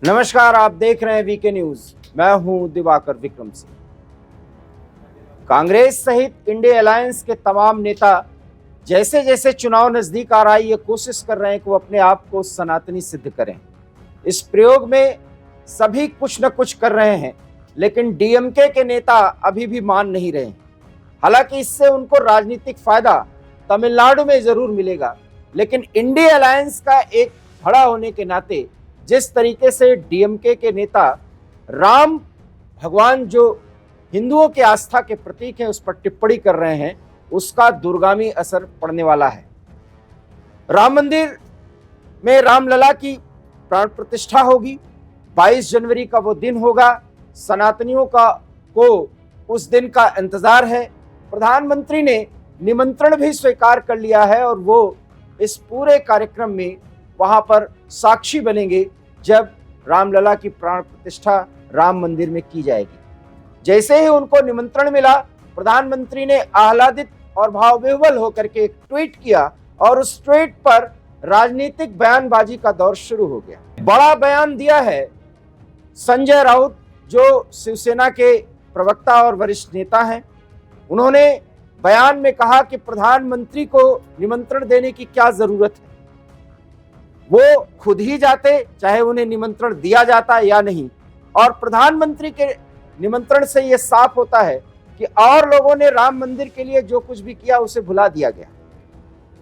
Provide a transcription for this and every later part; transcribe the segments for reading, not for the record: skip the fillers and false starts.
नमस्कार, आप देख रहे हैं वीके न्यूज। मैं हूं दिवाकर विक्रम सिंह। कांग्रेस सहित इंडिया अलायंस के तमाम नेता जैसे जैसे चुनाव नजदीक आ रहा है, ये कोशिश कर रहे हैं कि वो अपने आप को सनातनी सिद्ध करें। इस प्रयोग में सभी कुछ न कुछ कर रहे हैं, लेकिन डीएमके के नेता अभी भी मान नहीं रहे हैं। हालांकि इससे उनको राजनीतिक फायदा तमिलनाडु में जरूर मिलेगा, लेकिन इंडिया अलायंस का एक खड़ा होने के नाते जिस तरीके से डीएमके के नेता राम भगवान, जो हिंदुओं की आस्था के प्रतीक हैं, उस पर टिप्पणी कर रहे हैं, उसका दूरगामी असर पड़ने वाला है। राम मंदिर में रामलला की प्राण प्रतिष्ठा होगी। 22 जनवरी का वो दिन होगा। सनातनियों को उस दिन का इंतजार है। प्रधानमंत्री ने निमंत्रण भी स्वीकार कर लिया है और वो इस पूरे कार्यक्रम में वहां पर साक्षी बनेंगे जब रामलला की प्राण प्रतिष्ठा राम मंदिर में की जाएगी। जैसे ही उनको निमंत्रण मिला, प्रधानमंत्री ने आह्लादित और भावविह्वल होकर के एक ट्वीट किया और उस ट्वीट पर राजनीतिक बयानबाजी का दौर शुरू हो गया। बड़ा बयान दिया है संजय राउत, जो शिवसेना के प्रवक्ता और वरिष्ठ नेता हैं। उन्होंने बयान में कहा कि प्रधानमंत्री को निमंत्रण देने की क्या जरूरत है, वो खुद ही जाते, चाहे उन्हें निमंत्रण दिया जाता या नहीं। और प्रधानमंत्री के निमंत्रण से यह साफ होता है कि और लोगों ने राम मंदिर के लिए जो कुछ भी किया उसे भुला दिया गया।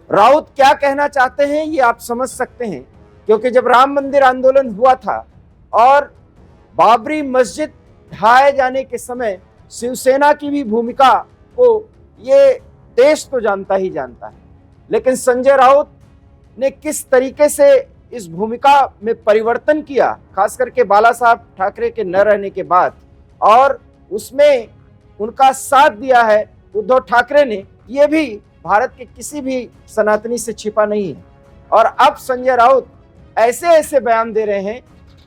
राउत क्या कहना चाहते हैं ये आप समझ सकते हैं, क्योंकि जब राम मंदिर आंदोलन हुआ था और बाबरी मस्जिद ढहाए जाने के समय शिवसेना की भी भूमिका को ये देश तो जानता ही जानता है, लेकिन संजय राउत ने किस तरीके से इस भूमिका में परिवर्तन किया, खास करके बाला साहब ठाकरे के न रहने के बाद, और उसमें उनका साथ दिया है उद्धव ठाकरे ने, ये भी भारत के किसी भी सनातनी से छिपा नहीं है। और अब संजय राउत ऐसे ऐसे बयान दे रहे हैं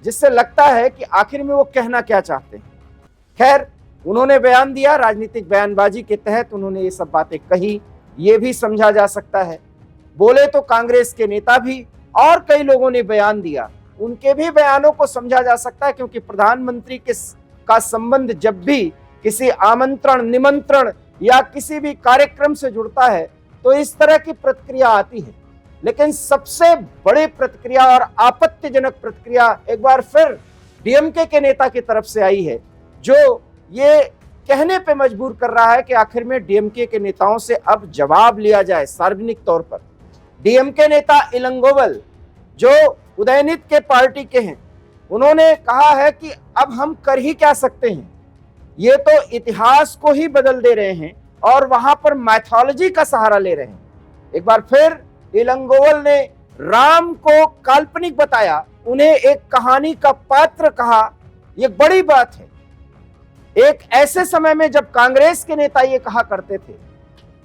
जिससे लगता है कि आखिर में वो कहना क्या चाहते हैं। खैर, उन्होंने बयान दिया, राजनीतिक बयानबाजी के तहत उन्होंने ये सब बातें कही, ये भी समझा जा सकता है। बोले तो कांग्रेस के नेता भी और कई लोगों ने बयान दिया, उनके भी बयानों को समझा जा सकता है, क्योंकि प्रधानमंत्री का संबंध जब भी किसी आमंत्रण, निमंत्रण या किसी भी कार्यक्रम से जुड़ता है तो इस तरह की प्रतिक्रिया आती है। लेकिन सबसे बड़ी प्रतिक्रिया और आपत्तिजनक प्रतिक्रिया एक बार फिर डीएमके के नेता की तरफ से आई है, जो ये कहने पे मजबूर कर रहा है कि आखिर में डीएमके के नेताओं से अब जवाब लिया जाए सार्वजनिक तौर पर। डीएमके नेता इलंगोवल, जो उदयनिधि के पार्टी के हैं, उन्होंने कहा है कि अब हम कर ही क्या सकते हैं, ये तो इतिहास को ही बदल दे रहे हैं और वहां पर मैथोलॉजी का सहारा ले रहे हैं। एक बार फिर इलंगोवल ने राम को काल्पनिक बताया, उन्हें एक कहानी का पात्र कहा। यह बड़ी बात है एक ऐसे समय में जब कांग्रेस के नेता ये कहा करते थे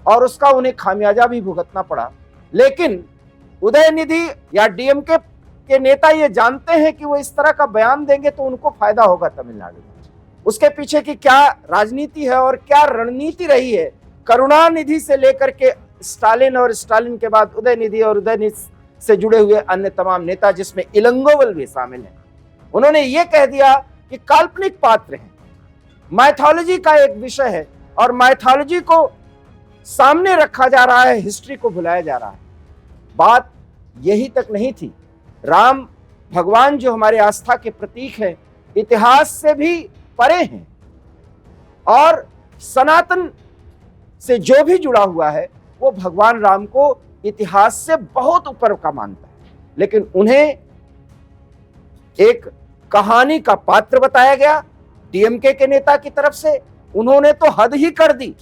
और उसका उन्हें खामियाजा भी भुगतना पड़ा। लेकिन उदयनिधि या डीएमके के नेता ये जानते हैं कि वो इस तरह का बयान देंगे तो उनको फायदा होगा तमिलनाडु में। उसके पीछे की क्या राजनीति है और क्या रणनीति रही है, करुणानिधि से लेकर के स्टालिन और स्टालिन के बाद उदयनिधि और उदयनिधि से जुड़े हुए अन्य तमाम नेता, जिसमें इलंगोवल भी शामिल है, उन्होंने ये कह दिया कि काल्पनिक पात्र हैं, माइथोलॉजी का एक विषय है और माइथोलॉजी को सामने रखा जा रहा है, हिस्ट्री को भुलाया जा रहा है। बात यही तक नहीं थी। राम भगवान जो हमारे आस्था के प्रतीक हैं, इतिहास से भी परे हैं और सनातन से जो भी जुड़ा हुआ है वो भगवान राम को इतिहास से बहुत ऊपर का मानता है। लेकिन उन्हें एक कहानी का पात्र बताया गया डीएमके के नेता की तरफ से। उन्होंने तो हद ही कर दी।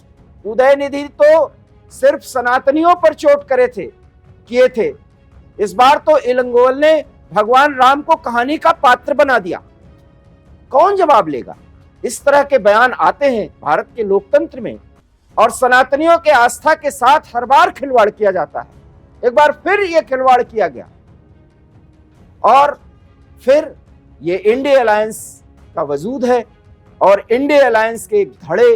उदयनिधि तो सिर्फ सनातनियों पर चोट किए थे, इस बार तो इलंगोवल ने भगवान राम को कहानी का पात्र बना दिया। कौन जवाब लेगा? इस तरह के बयान आते हैं भारत के लोकतंत्र में और सनातनियों के आस्था के साथ हर बार खिलवाड़ किया जाता है। एक बार फिर यह खिलवाड़ किया गया और फिर ये इंडिया अलायंस का वजूद है और इंडिया अलायंस के एक धड़े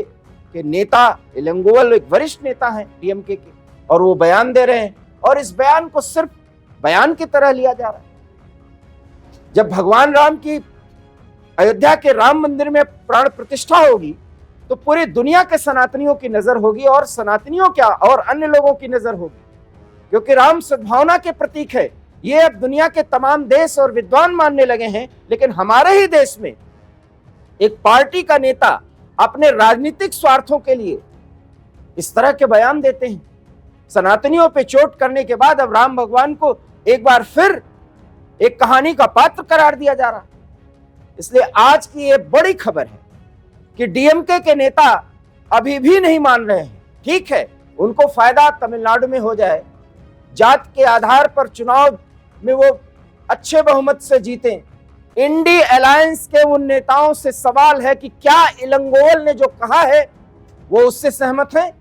के नेता इलंगोवल एक वरिष्ठ नेता हैं डीएमके के, और वो बयान दे रहे हैं और इस बयान को सिर्फ बयान की तरह लिया जा रहा है। जब भगवान राम की अयोध्या के राम मंदिर में प्राण प्रतिष्ठा होगी तो पूरी दुनिया के सनातनियों की नजर होगी, और सनातनियों क्या और अन्य लोगों की नजर होगी, क्योंकि राम सद्भावना के प्रतीक है। ये अब दुनिया के तमाम देश और विद्वान मानने लगे हैं। लेकिन हमारे ही देश में एक पार्टी का नेता अपने राजनीतिक स्वार्थों के लिए इस तरह के बयान देते हैं। सनातनियों पे चोट करने के बाद अब राम भगवान को एक बार फिर एक कहानी का पात्र करार दिया जा रहा। इसलिए आज की ये बड़ी खबर है कि डीएमके के नेता अभी भी नहीं मान रहे हैं। ठीक है, उनको फायदा तमिलनाडु में हो जाए, जात के आधार पर चुनाव में वो अच्छे बहुमत से जीते। इंडी अलायंस के उन नेताओं से सवाल है कि क्या इलंगोवल ने जो कहा है वो उससे सहमत है?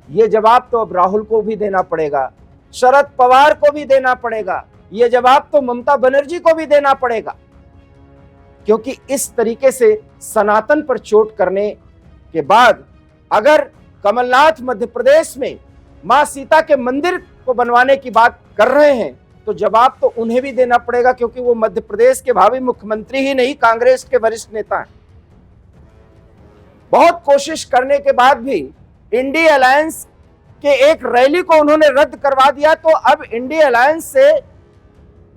ये जवाब तो अब राहुल को भी देना पड़ेगा, शरद पवार को भी देना पड़ेगा, ये जवाब तो ममता बनर्जी को भी देना पड़ेगा, क्योंकि इस तरीके से सनातन पर चोट करने के बाद अगर कमलनाथ मध्य प्रदेश में मां सीता के मंदिर को बनवाने की बात कर रहे हैं तो जवाब तो उन्हें भी देना पड़ेगा, क्योंकि वो मध्य प्रदेश के भावी मुख्यमंत्री ही नहीं, कांग्रेस के वरिष्ठ नेता हैं। बहुत कोशिश करने के बाद भी इंडी अलायंस के एक रैली को उन्होंने रद्द करवा दिया, तो अब इंडी अलायंस से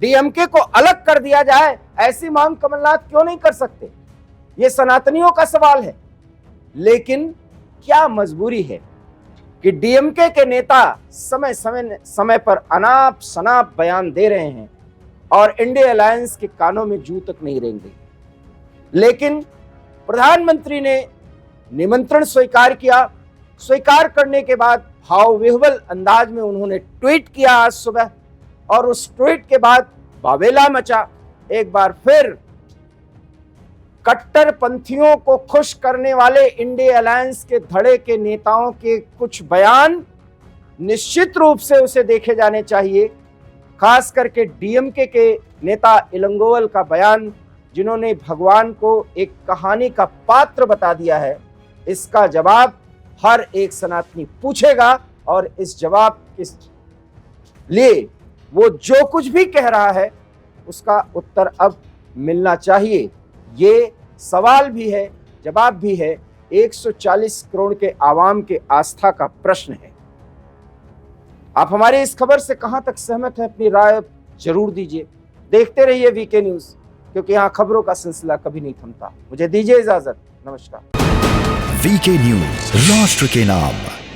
डीएमके को अलग कर दिया जाए, ऐसी मांग कमलनाथ क्यों नहीं कर सकते? ये सनातनियों का सवाल है। लेकिन क्या मजबूरी है कि डीएमके के नेता समय पर अनाप शनाप बयान दे रहे हैं और इंडी अलायंस के कानों में जू तक नहीं रेंग रही। लेकिन प्रधानमंत्री ने निमंत्रण स्वीकार किया। स्वीकार करने के बाद भाव विह्वल अंदाज में उन्होंने ट्वीट किया आज सुबह, और उस ट्वीट के बाद बावेला मचा। एक बार फिर कट्टरपंथियों को खुश करने वाले इंडी अलायंस के धड़े के नेताओं के कुछ बयान निश्चित रूप से उसे देखे जाने चाहिए। खास करके डीएमके के नेता इलंगोवल का बयान, जिन्होंने भगवान को एक कहानी का पात्र बता दिया है, इसका जवाब हर एक सनातनी पूछेगा, और इस जवाब के लिए वो जो कुछ भी कह रहा है उसका उत्तर अब मिलना चाहिए। ये सवाल भी है, जवाब भी है, 140 करोड़ के आवाम के आस्था का प्रश्न है। आप हमारी इस खबर से कहां तक सहमत हैं, अपनी राय जरूर दीजिए। देखते रहिए वीके न्यूज, क्योंकि यहां खबरों का सिलसिला कभी नहीं थमता। मुझे दीजिए इजाजत, नमस्कार। वीके न्यूज, राष्ट्र के नाम।